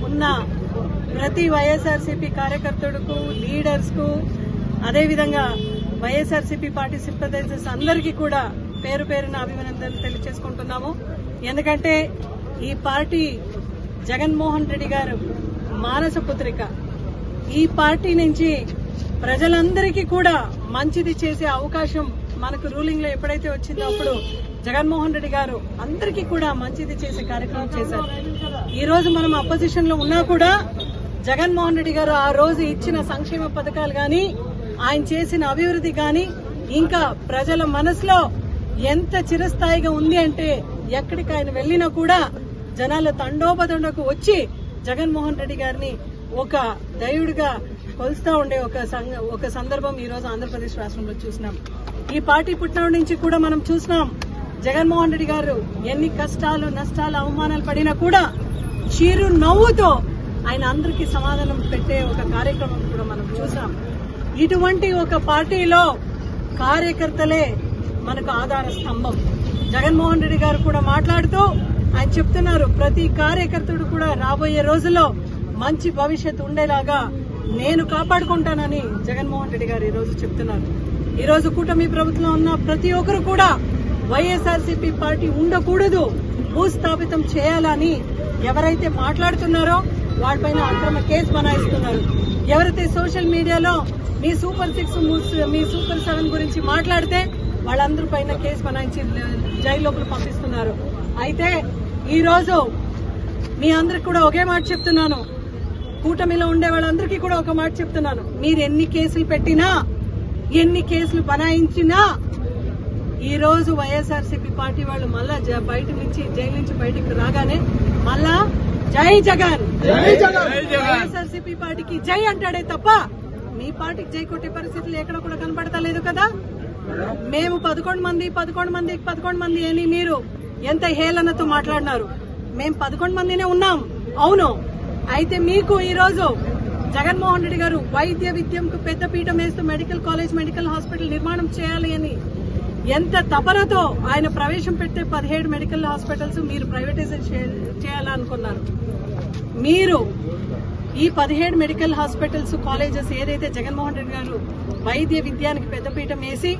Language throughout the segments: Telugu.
ఉన్న ప్రతి వైఎస్ఆర్సీపీ కార్యకర్తలకు, లీడర్స్ కు, అదేవిధంగా వైఎస్ఆర్సీపీ పార్టీ సింపథైజర్స్ అందరికీ కూడా పేరు పేరున అభినందనలు తెలియజేసుకుంటున్నాము. ఎందుకంటే ఈ పార్టీ జగన్మోహన్ రెడ్డి గారు మానస పుత్రిక. ఈ పార్టీ నుంచి ప్రజలందరికీ కూడా మంచిది చేసే అవకాశం మనకు రూలింగ్ లో ఎప్పుడైతే వచ్చిందో అప్పుడు జగన్మోహన్ రెడ్డి గారు అందరికీ కూడా మంచిది చేసే కార్యక్రమం చేశారు. ఈ రోజు మనం అపోజిషన్ లో ఉన్నా కూడా జగన్మోహన్ రెడ్డి గారు ఆ రోజు ఇచ్చిన సంక్షేమ పథకాలు గాని, ఆయన చేసిన అభివృద్ధి గాని ఇంకా ప్రజల మనసులో ఎంత చిరస్థాయిగా ఉంది అంటే ఎక్కడికి ఆయన వెళ్లినా కూడా జనాల తండోపతండకు వచ్చి జగన్మోహన్ రెడ్డి గారిని ఒక దైవుడిగా కొలుస్తా ఉండే ఒక సందర్భం ఈ రోజు ఆంధ్రప్రదేశ్ రాష్ట్రంలో చూసినాం. ఈ పార్టీ పుట్టినప్పటి నుంచి కూడా మనం చూసినాం జగన్మోహన్ రెడ్డి గారు ఎన్ని కష్టాలు, నష్టాలు, అవమానాలు పడినా కూడా చిరు నవ్వుతో ఆయన అందరికీ సమాధానం పెట్టే ఒక కార్యక్రమం కూడా మనం చూసాం. ఇటువంటి ఒక పార్టీలో కార్యకర్తలే మనకు ఆధార స్తంభం. జగన్మోహన్ రెడ్డి గారు కూడా మాట్లాడుతూ ఆయన చెప్తున్నారు, ప్రతి కార్యకర్తడు కూడా రాబోయే రోజుల్లో మంచి భవిష్యత్తు ఉండేలాగా నేను కాపాడుకుంటానని జగన్మోహన్ రెడ్డి గారు ఈ రోజు చెప్తున్నారు. ఈ రోజు కూటమి ప్రభుత్వంలో ఉన్న ప్రతి ఒక్కరు కూడా వైఎస్ఆర్సీపీ పార్టీ ఉండకూడదు, భూస్థాపితం చేయాలని ఎవరైతే మాట్లాడుతున్నారో వాటిపైన అక్రమ కేసు బనాయిస్తున్నారు. ఎవరైతే సోషల్ మీడియాలో మీ సూపర్ 6, మీ సూపర్ 7 గురించి మాట్లాడితే వాళ్ళందరి పైన కేసు బనాయించి జైలు లోపల పంపిస్తున్నారు. అయితే ఈ రోజు మీ అందరికి కూడా ఒకే మాట చెప్తున్నాను, కూటమిలో ఉండే వాళ్ళందరికీ కూడా ఒక మాట చెప్తున్నాను, మీరు ఎన్ని కేసులు పెట్టినా, ఎన్ని కేసులు బనాయించినా ఈ రోజు వైఎస్ఆర్సీపీ పార్టీ వాళ్ళు మళ్ళా బయట నుంచి, జైలు నుంచి బయటకు రాగానే మళ్ళా జై జగన్, వైఎస్ఆర్సీపీ పార్టీకి జై అంటాడే తప్ప మీ పార్టీకి జై కొట్టే పరిస్థితులు ఎక్కడ కూడా కనపడతలేదు కదా. మేము 11 మంది అని మీరు ఎంత హేళనతో మాట్లాడినారు. మేము 11 మందినే ఉన్నాం, అవును. అయితే మీకు ఈ రోజు జగన్మోహన్ రెడ్డి గారు వైద్య విద్యకు పెద్ద పీఠం వేస్తూ మెడికల్ కాలేజ్, మెడికల్ హాస్పిటల్ నిర్మాణం చేయాలి అని ఎంత తపనతో ఆయన ప్రవేశం పెడితే 17 మెడికల్ హాస్పిటల్స్ మీరు ప్రైవేటైజేషన్ చేయాలనుకున్నారు. మీరు ఈ 17 మెడికల్ హాస్పిటల్స్, కాలేజెస్ ఏదైతే జగన్మోహన్ రెడ్డి గారు వైద్య విద్యానికి పెద్దపీఠం వేసి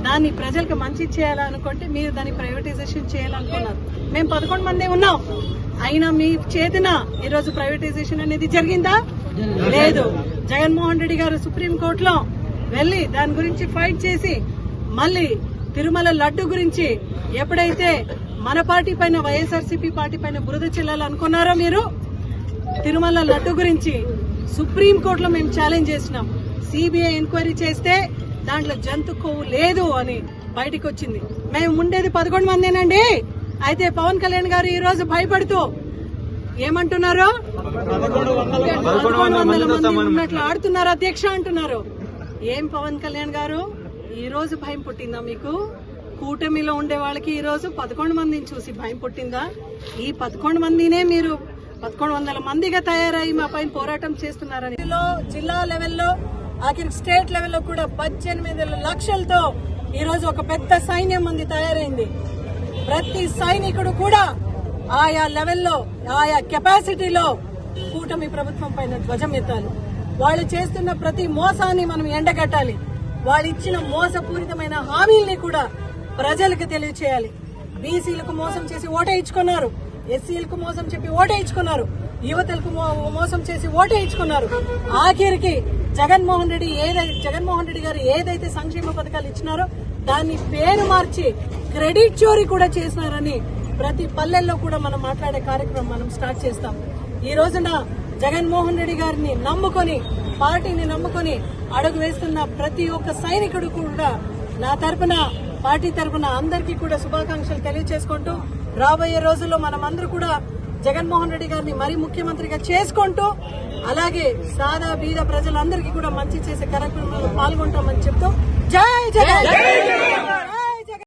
దాన్ని ప్రజలకు మంచి చేయాలనుకుంటే మీరు దాన్ని ప్రైవేటైజేషన్ చేయాలనుకున్నారు. మేము 11 మందే ఉన్నాం, అయినా మీ చేతిన ఈరోజు ప్రైవేటైజేషన్ అనేది జరిగిందా? లేదు. జగన్మోహన్ రెడ్డి గారు సుప్రీంకోర్టులో వెళ్లి దాని గురించి ఫైట్ చేసి మళ్లీ తిరుమల లడ్డు గురించి ఎప్పుడైతే మన పార్టీ పైన, వైఎస్ఆర్సీపీ పార్టీ పైన బురద చెల్లాలనుకున్నారో మీరు, తిరుమల లడ్డు గురించి సుప్రీంకోర్టులో మేము ఛాలెంజ్ చేసినాం. సిబిఐ ఎంక్వైరీ చేస్తే దాంట్లో జంతు కొవ్వు లేదు అని బయటకు వచ్చింది. మేము ఉండేది 11 మందేనండి. అయితే పవన్ కళ్యాణ్ గారు ఈ రోజు భయపడుతూ ఏమంటున్నారు, 1100 మంది ఉన్నట్లు ఆడుతున్నారు అధ్యక్ష అంటున్నారు. ఏం పవన్ కళ్యాణ్ గారు, ఈ రోజు భయం పుట్టిందా మీకు? కూటమిలో ఉండే వాళ్ళకి ఈ రోజు 11 మందిని చూసి భయం పుట్టిందా? ఈ 11 మందినే మీరు 1100 మందిగా తయారై మా పైన పోరాటం చేస్తున్నారని జిల్లా లెవెల్లో, ఆఖరి స్టేట్ లెవెల్లో కూడా 18 లక్షలతో ఈ రోజు ఒక పెద్ద సైన్యం మంది తయారైంది. ప్రతి సైనికుడు కూడా ఆయా లెవెల్లో, ఆయా కెపాసిటీలో కూటమి ప్రభుత్వం పైన ధ్వజం ఎత్తాలి. వాళ్ళు చేస్తున్న ప్రతి మోసాన్ని మనం ఎండగట్టాలి. వాళ్ళు ఇచ్చిన మోసపూరితమైన హామీల్ని కూడా ప్రజలకు తెలియచేయాలి. బీసీలకు మోసం చేసి ఓటేయించుకున్నారు, ఎస్సీలకు మోసం చెప్పి ఓటేయించుకున్నారు, యువతలకు మోసం చేసి ఓటేయించుకున్నారు. ఆఖరికి జగన్మోహన్ రెడ్డి గారు ఏదైతే సంక్షేమ పథకాలు ఇచ్చినారో దాన్ని పేరు మార్చి క్రెడిట్ చోరీ కూడా చేసినారని ప్రతి పల్లెల్లో కూడా మనం మాట్లాడే కార్యక్రమం మనం స్టార్ట్ చేస్తాం. ఈ రోజున జగన్మోహన్ రెడ్డి గారిని నమ్ముకొని, పార్టీని నమ్ముకొని అడుగు వేస్తున్న ప్రతి ఒక్క సైనికుడు కూడా నా తరపున, పార్టీ తరపున అందరికీ కూడా శుభాకాంక్షలు తెలియజేసుకుంటూ, రాబోయే రోజుల్లో మనమందరూ కూడా జగన్మోహన్ రెడ్డి గారిని మరీ ముఖ్యమంత్రిగా చేసుకుంటూ, అలాగే సాదా బీద ప్రజలందరికీ కూడా మంచి చేసే కార్యక్రమంలో పాల్గొంటామని చెప్తూ జై జగన్.